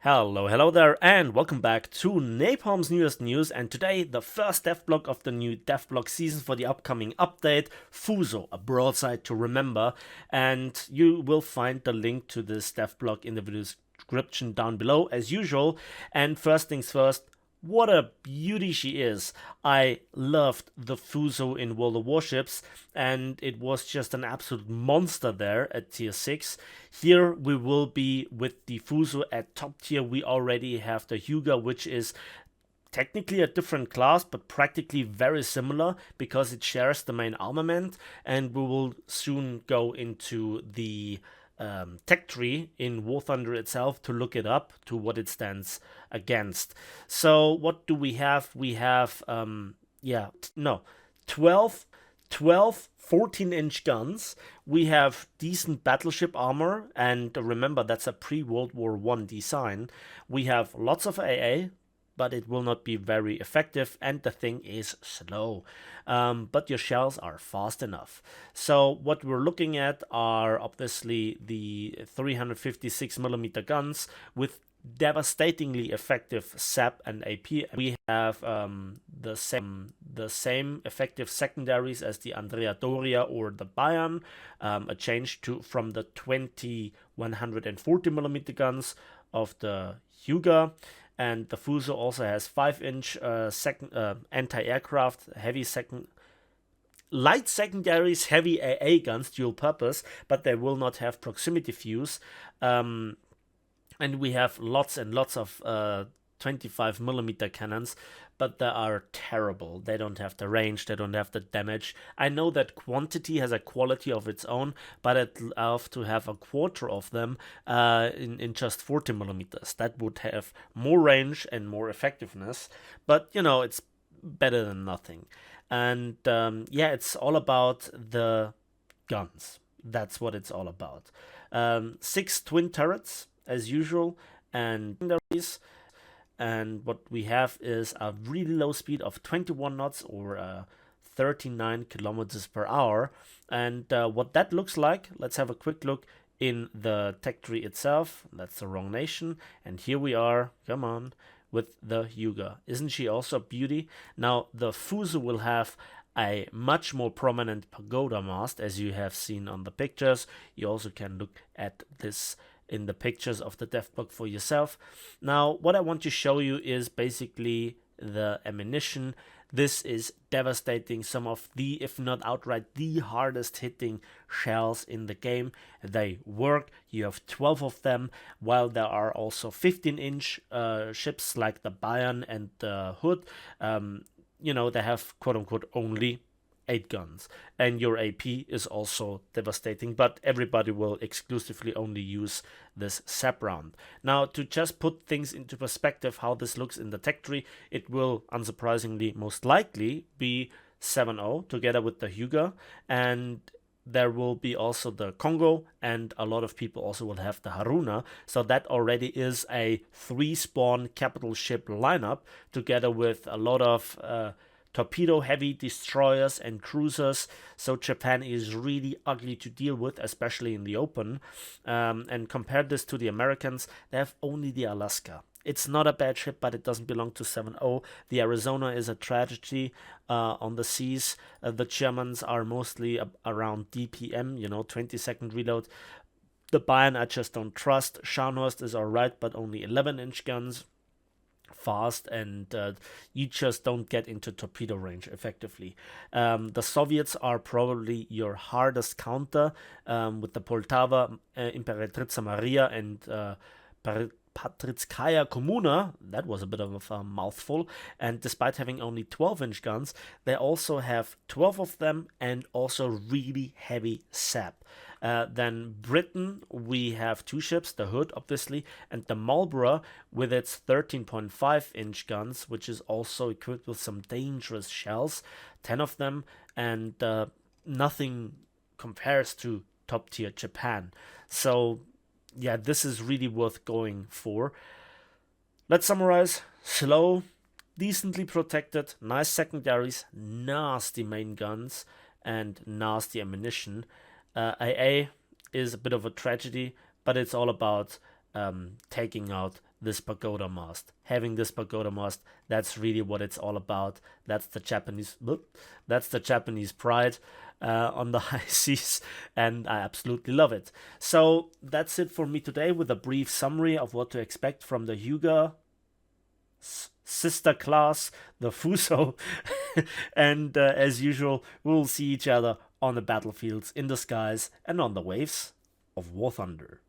Hello there, and welcome back to Napalm's newest news. And today, the first dev block of the new dev block season for the upcoming update, Fuso, a broadside to remember. And you will find the link to this dev block in the video description down below, as usual. And first things first, what a beauty she is. I loved the Fuso in World of Warships, and it was just an absolute monster there at tier 6. Here we will be with the Fuso at top tier. We already have the Hyuga, which is technically a different class, but practically very similar because it shares the main armament, and we will soon go into the tech tree in War Thunder itself to look it up to what it stands against. So what do we have? We have 12 14-inch guns. We have decent battleship armor, and remember that's a pre-World War I design. We have lots of AA, but it will not be very effective, and the thing is slow. But your shells are fast enough. So what we're looking at are obviously the 356mm guns with devastatingly effective SAP and AP. We have the same effective secondaries as the Andrea Doria or the Bayern, a change from the 140mm guns of the Hyuga. And the Fuso also has 5-inch anti-aircraft, light secondaries, heavy AA guns, dual purpose, but they will not have proximity fuse. And we have lots and lots of 25mm cannons, but they are terrible. They don't have the range, they don't have the damage. I know that quantity has a quality of its own, but I'd love to have a quarter of them in just 40mm. That would have more range and more effectiveness, but you know, it's better than nothing. And it's all about the guns. That's what it's all about. 6 twin turrets as usual, and what we have is a really low speed of 21 knots or 39 kilometers per hour. And what that looks like, let's have a quick look in the tech tree itself. That's the wrong nation, and here we are, come on, with the Hyuga. Isn't she also a beauty? Now the Fuso will have a much more prominent pagoda mast, as you have seen on the pictures. You also can look at this in the pictures of the dev block for yourself. Now, what I want to show you is basically the ammunition. This is devastating. Some of the, if not outright, the hardest hitting shells in the game. They work. You have 12 of them, while there are also 15-inch ships like the Bayern and the Hood. They have quote-unquote only 8 guns, and your AP is also devastating, but everybody will exclusively only use this SAP round. Now, to just put things into perspective how this looks in the tech tree, it will unsurprisingly most likely be 7-0 together with the Hyuga, and there will be also the Congo, and a lot of people also will have the Haruna. So that already is a 3-spawn capital ship lineup together with a lot of torpedo heavy destroyers and cruisers. So Japan is really ugly to deal with, especially in the open. And compare this to the Americans, they have only the Alaska. It's not a bad ship, but it doesn't belong to 7-0. The Arizona is a tragedy on the seas. The Germans are mostly around DPM, 20-second reload. The Bayern I just don't trust. Scharnhorst is alright, but only 11-inch guns. Fast, and you just don't get into torpedo range effectively. The Soviets are probably your hardest counter with the Poltava, Imperatrica Maria, and Patritskaya Komuna. That was a bit of a mouthful. And despite having only 12-inch guns, they also have 12 of them and also really heavy sap. Then Britain, we have 2 ships, the Hood obviously, and the Marlborough with its 13.5-inch guns, which is also equipped with some dangerous shells, 10 of them, and nothing compares to top tier Japan. So yeah, this is really worth going for. Let's summarize. Slow, decently protected, nice secondaries, nasty main guns, and nasty ammunition. AA is a bit of a tragedy, but it's all about taking out this pagoda mast. Having this pagoda mast, that's really what it's all about. That's the Japanese pride on the high seas, and I absolutely love it. So that's it for me today with a brief summary of what to expect from the Hyuga sister class, the Fuso. And as usual, we'll see each other on the battlefields, in the skies, and on the waves of War Thunder.